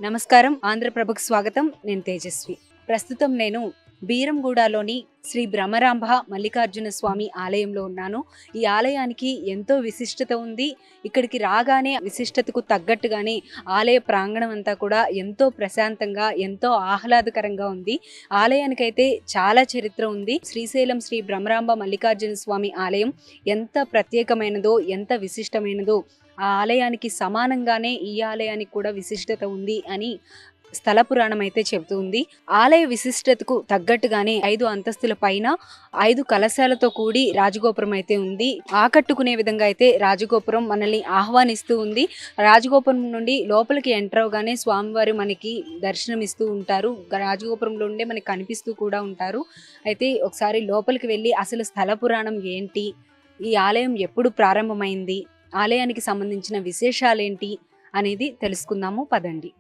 నమస్కారం. ఆంధ్రప్రభకు స్వాగతం. నేను తేజస్వి. ప్రస్తుతం నేను బీరంగూడలోని శ్రీ భ్రమరాంబ మల్లికార్జున స్వామి ఆలయంలో ఉన్నాను. ఈ ఆలయానికి ఎంతో విశిష్టత ఉంది. ఇక్కడికి రాగానే విశిష్టతకు తగ్గట్టుగానే ఆలయ ప్రాంగణం అంతా కూడా ఎంతో ప్రశాంతంగా, ఎంతో ఆహ్లాదకరంగా ఉంది. ఆలయానికైతే చాలా చరిత్ర ఉంది. శ్రీశైలం శ్రీ భ్రమరాంబ మల్లికార్జున స్వామి ఆలయం ఎంత ప్రత్యేకమైనదో, ఎంత విశిష్టమైనదో, ఆ ఆలయానికి సమానంగానే ఈ ఆలయానికి కూడా విశిష్టత ఉంది అని స్థల పురాణం అయితే చెబుతుంది. ఆలయ విశిష్టతకు తగ్గట్టుగానే 5 అంతస్తుల పైన 5 కలశాలతో కూడి రాజగోపురం అయితే ఉంది. ఆకట్టుకునే విధంగా అయితే రాజగోపురం మనల్ని ఆహ్వానిస్తూ ఉంది. రాజగోపురం నుండి లోపలికి ఎంటర్ అవగానే స్వామివారు మనకి దర్శనం ఇస్తూ ఉంటారు. రాజగోపురంలో ఉండే మనకి కనిపిస్తూ కూడా ఉంటారు. అయితే ఒకసారి లోపలికి వెళ్ళి అసలు స్థల పురాణం ఏంటి, ఈ ఆలయం ఎప్పుడు ప్రారంభమైంది, ఆలయానికి సంబంధించిన విశేషాలేంటి అనేది తెలుసుకుందాము. పదండి.